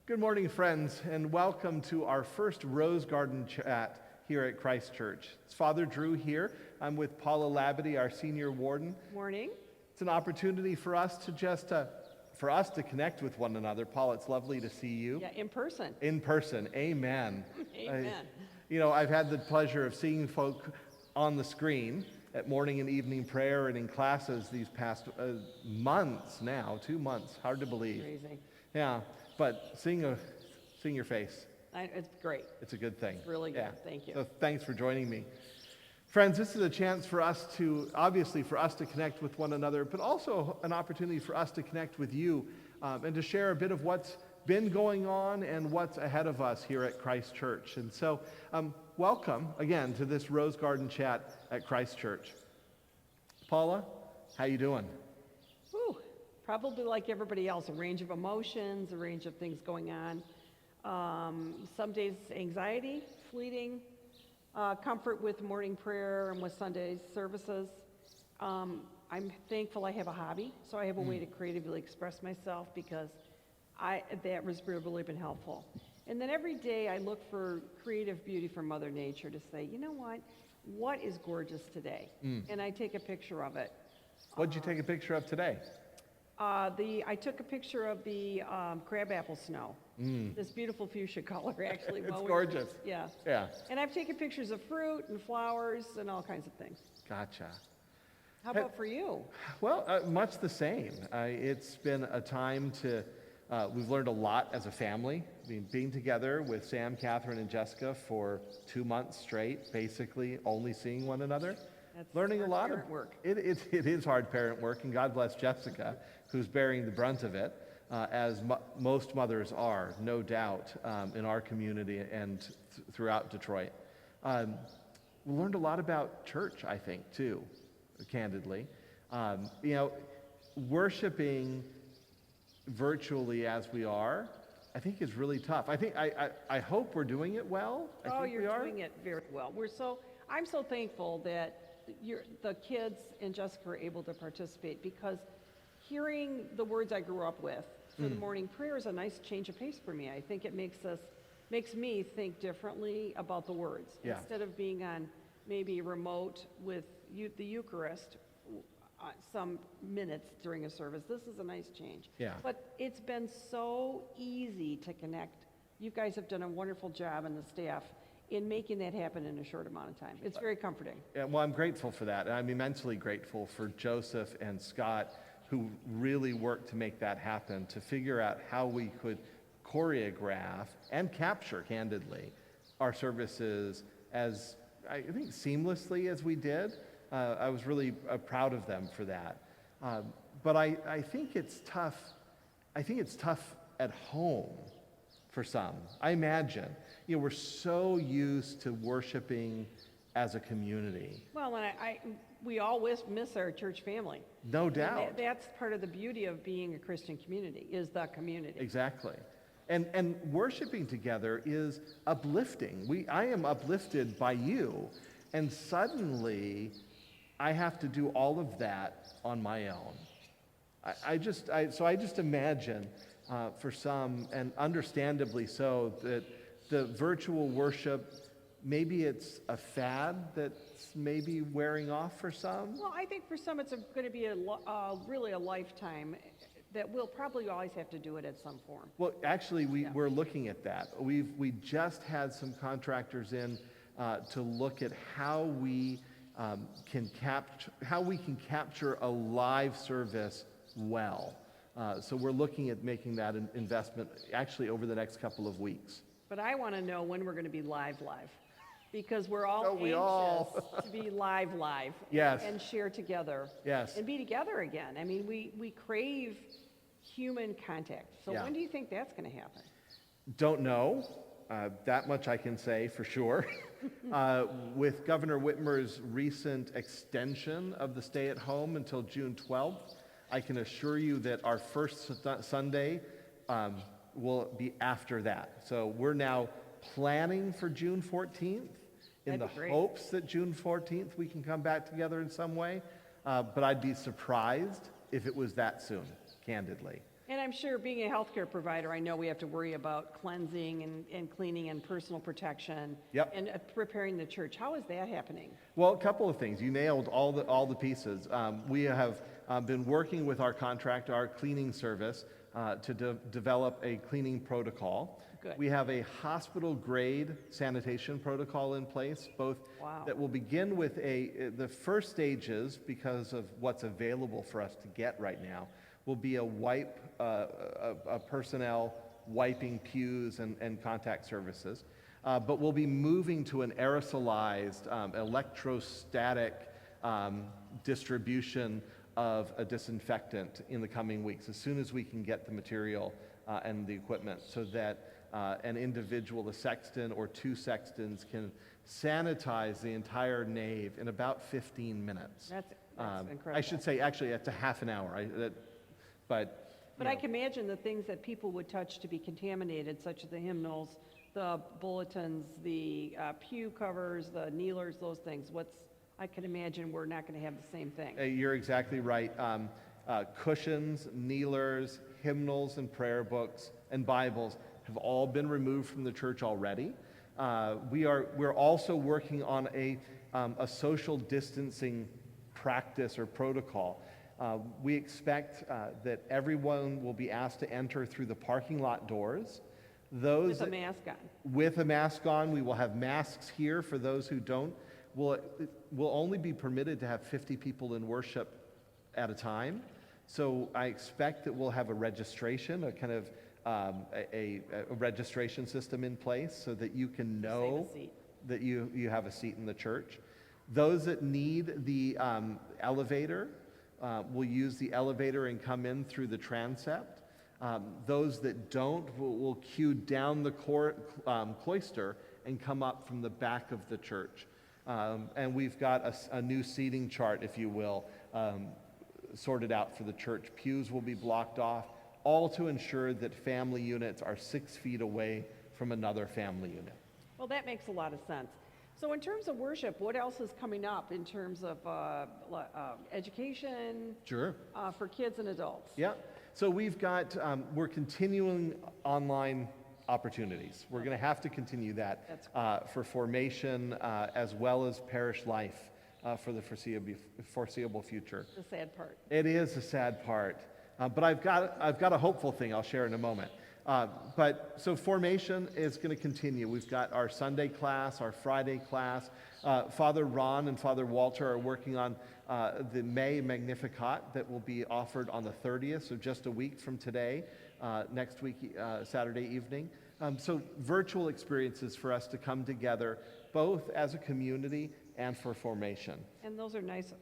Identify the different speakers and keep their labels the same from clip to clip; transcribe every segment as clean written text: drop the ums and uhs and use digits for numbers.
Speaker 1: Good morning, friends, and welcome to our first Rose Garden chat here at Christ Church. It's Father Drew here. I'm with Paula Labadie, our senior warden.
Speaker 2: Morning.
Speaker 1: It's an opportunity for us to connect with one another. Paula, it's lovely to see you.
Speaker 2: Yeah, in person.
Speaker 1: In person, amen.
Speaker 2: Amen.
Speaker 1: I've had the pleasure of seeing folk on the screen at morning and evening prayer and in classes these past months now, 2 months, hard to believe.
Speaker 2: Crazy.
Speaker 1: Yeah, but seeing your face,
Speaker 2: It's great.
Speaker 1: it's a good thing.
Speaker 2: It's really good.
Speaker 1: Yeah.
Speaker 2: Thank you.
Speaker 1: So thanks for joining me. Friends, this is a chance for us to connect with one another, but also an opportunity for us to connect with you and to share a bit of what's been going on and what's ahead of us here at Christ Church. And so, welcome again to this Rose Garden chat at Christ Church. Paula, how you doing?
Speaker 2: Whew. Probably like everybody else, a range of emotions, a range of things going on. Some days anxiety, fleeting, comfort with morning prayer and with Sunday services. I'm thankful I have a hobby, so I have a way to creatively express myself because that has really been helpful. And then every day I look for creative beauty from Mother Nature to say, you know what is gorgeous today? And I take a picture of it.
Speaker 1: What'd you take a picture of today?
Speaker 2: I took a picture of the crabapple snow. This beautiful fuchsia color, actually.
Speaker 1: It's gorgeous.
Speaker 2: Yeah.
Speaker 1: Yeah.
Speaker 2: And I've taken pictures of fruit and flowers and all kinds of things.
Speaker 1: Gotcha.
Speaker 2: How about for you?
Speaker 1: Well, much the same. It's been a time we've learned a lot as a family. Being together with Sam, Catherine, and Jessica for 2 months straight, basically only seeing one another.
Speaker 2: That's
Speaker 1: Learning a
Speaker 2: hard
Speaker 1: lot
Speaker 2: parent work.
Speaker 1: It is hard parent work, and God bless Jessica, who's bearing the brunt of it, as most mothers are, no doubt, in our community and throughout Detroit. We learned a lot about church, I think, too, candidly. Worshiping virtually as we are, I think is really tough. I hope we're doing it well. I think
Speaker 2: You're
Speaker 1: we are.
Speaker 2: doing it very well. I'm so thankful that the kids and Jessica are able to participate because hearing the words I grew up with for the morning prayer is a nice change of pace for me. I think it makes me think differently about the words.
Speaker 1: Yeah.
Speaker 2: Instead of being on maybe remote with the Eucharist some minutes during a service, this is a nice change.
Speaker 1: Yeah.
Speaker 2: But it's been so easy to connect. You guys have done a wonderful job, and the staff, in making that happen in a short amount of time. It's very comforting.
Speaker 1: Yeah, well, I'm grateful for that. And I'm immensely grateful for Joseph and Scott, who really worked to make that happen, to figure out how we could choreograph and capture, candidly, our services as, I think, seamlessly as we did. I was really proud of them for that. But I think it's tough. I think it's tough at home for some. I imagine. We're so used to worshiping as a community.
Speaker 2: Well, and we all miss our church family.
Speaker 1: No doubt.
Speaker 2: That's part of the beauty of being a Christian community, is the community.
Speaker 1: Exactly. And worshiping together is uplifting. I am uplifted by you, and suddenly I have to do all of that on my own. I just imagine for some, and understandably so, that the virtual worship, maybe it's a fad that's maybe wearing off for some.
Speaker 2: Well, I think for some it's going to be really a lifetime that we'll probably always have to do it at some form.
Speaker 1: Well, actually, we're looking at that. We just had some contractors in to look at how we can capture a live service well. So we're looking at making that an investment actually over the next couple of weeks.
Speaker 2: But I want to know when we're going to be live, because we're all
Speaker 1: Don't we
Speaker 2: anxious
Speaker 1: all?
Speaker 2: to be live,
Speaker 1: Yes.
Speaker 2: and share together,
Speaker 1: Yes.
Speaker 2: and be together again. I mean, we crave human contact. So
Speaker 1: Yeah.
Speaker 2: when do you think that's going to happen?
Speaker 1: Don't know. That much I can say for sure. With Governor Whitmer's recent extension of the stay-at-home until June 12th, I can assure you that our first Sunday will be after that. So we're now planning for June 14th in the
Speaker 2: That'd be great.
Speaker 1: hopes that June 14th we can come back together in some way. But I'd be surprised if it was that soon, candidly.
Speaker 2: And I'm sure being a healthcare provider, I know we have to worry about cleansing and cleaning and personal protection.
Speaker 1: Yep.
Speaker 2: And preparing the church. How is that happening?
Speaker 1: Well, a couple of things. You nailed all the pieces. We have been working with our contractor, our cleaning service, to develop a cleaning protocol.
Speaker 2: Good.
Speaker 1: We have a hospital-grade sanitation protocol in place, both
Speaker 2: Wow.
Speaker 1: that will begin with the first stages, because of what's available for us to get right now, will be a personnel wiping pews and contact services. But we'll be moving to an aerosolized, electrostatic distribution of a disinfectant in the coming weeks, as soon as we can get the material and the equipment, so that an individual, a sexton or two sextons, can sanitize the entire nave in about 15 minutes.
Speaker 2: That's incredible.
Speaker 1: I should say, actually, it's a half an hour. But
Speaker 2: I can imagine the things that people would touch to be contaminated, such as the hymnals, the bulletins, the pew covers, the kneelers, those things. I can imagine we're not going to have the same thing.
Speaker 1: You're exactly right. Cushions, kneelers, hymnals, and prayer books and Bibles have all been removed from the church already. We're also working on a social distancing practice or protocol. We expect that everyone will be asked to enter through the parking lot doors.
Speaker 2: With a mask on.
Speaker 1: With a mask on. We will have masks here for those who don't. We'll only be permitted to have 50 people in worship at a time. So I expect that we'll have a registration, a kind of a registration system in place, so that you can know that you have a seat in the church. Those that need the elevator will use the elevator and come in through the transept. Those that don't will queue down the cloister and come up from the back of the church. And we've got a new seating chart, if you will, sorted out for the church. Pews will be blocked off, all to ensure that family units are 6 feet away from another family unit.
Speaker 2: Well, that makes a lot of sense. So in terms of worship, what else is coming up in terms of education?
Speaker 1: Sure.
Speaker 2: For kids and adults?
Speaker 1: Yeah. So we're continuing online opportunities. We're going to have to continue that for formation as well as parish life for the foreseeable future.
Speaker 2: The sad part.
Speaker 1: It is a sad part. But I've got a hopeful thing I'll share in a moment. So formation is going to continue. We've got our Sunday class, our Friday class. Father Ron and Father Walter are working on the May Magnificat that will be offered on the 30th, so just a week from today, next week, Saturday evening. So virtual experiences for us to come together, both as a community and for formation.
Speaker 2: And those are nice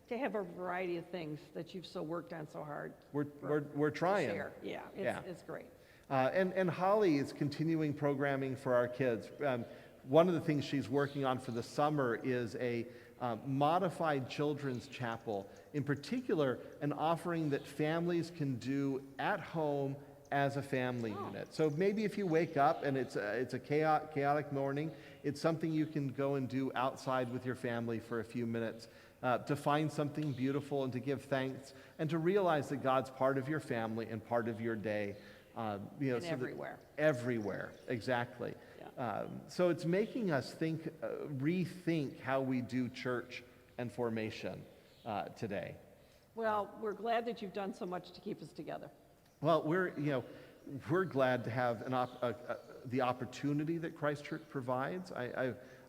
Speaker 2: to have a variety of things that you've worked on so hard.
Speaker 1: We're trying.
Speaker 2: Share. Yeah, it's great.
Speaker 1: And Holly is continuing programming for our kids. One of the things she's working on for the summer is a modified children's chapel. In particular, an offering that families can do at home as a family unit. So maybe if you wake up and it's a chaotic morning, it's something you can go and do outside with your family for a few minutes. To find something beautiful and to give thanks and to realize that God's part of your family and part of your day.
Speaker 2: And everywhere.
Speaker 1: Everywhere, exactly.
Speaker 2: Yeah.
Speaker 1: So it's making us rethink how we do church and formation today.
Speaker 2: Well, we're glad that you've done so much to keep us together.
Speaker 1: Well, we're glad to have the opportunity that Christ Church provides.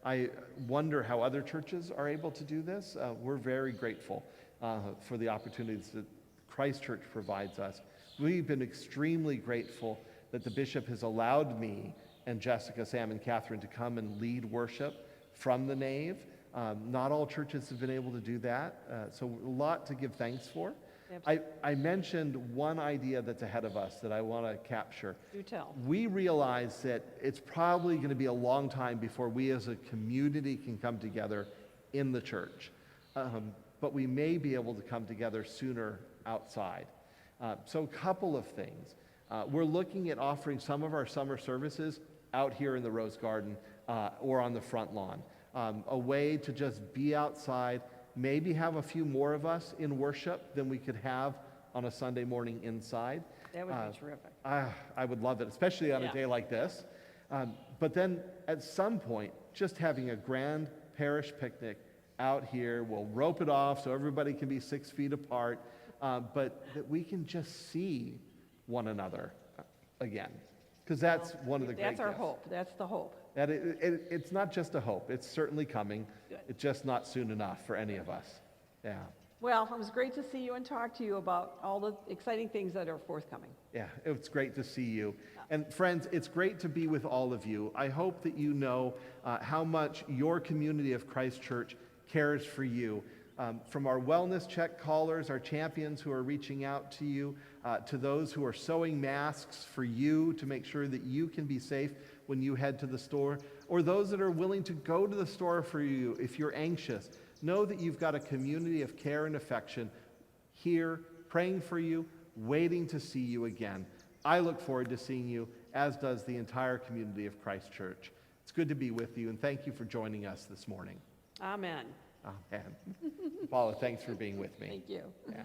Speaker 1: I wonder how other churches are able to do this. We're very grateful for the opportunities that Christ Church provides us. We've been extremely grateful that the bishop has allowed me and Jessica, Sam, and Catherine to come and lead worship from the nave. Not all churches have been able to do that, so a lot to give thanks for. I mentioned one idea that's ahead of us that I want to capture.
Speaker 2: Do tell.
Speaker 1: We realize that it's probably going to be a long time before we as a community can come together in the church. But we may be able to come together sooner outside. So a couple of things. We're looking at offering some of our summer services out here in the Rose Garden or on the front lawn. A way to just be outside, maybe have a few more of us in worship than we could have on a Sunday morning inside.
Speaker 2: That would be terrific.
Speaker 1: I would love it, especially on
Speaker 2: Yeah.
Speaker 1: a day like this. But then at some point, just having a grand parish picnic out here, we'll rope it off so everybody can be 6 feet apart, but that we can just see one another again. Because that's one of the great
Speaker 2: That's our
Speaker 1: gifts.
Speaker 2: hope. That's the hope.
Speaker 1: That it's not just a hope, it's certainly coming.
Speaker 2: Good.
Speaker 1: It's just not soon enough for any of us. Yeah.
Speaker 2: Well, it was great to see you and talk to you about all the exciting things that are forthcoming.
Speaker 1: Yeah, it's great to see you. And friends, it's great to be with all of you. I hope that you know how much your community of Christ Church cares for you. From our wellness check callers, our champions who are reaching out to you, to those who are sewing masks for you to make sure that you can be safe when you head to the store, or those that are willing to go to the store for you if you're anxious. Know that you've got a community of care and affection here, praying for you, waiting to see you again. I look forward to seeing you, as does the entire community of Christ Church. It's good to be with you, and thank you for joining us this morning.
Speaker 2: Amen.
Speaker 1: Amen. Paula, thanks for being with me.
Speaker 2: Thank you.
Speaker 1: Yeah.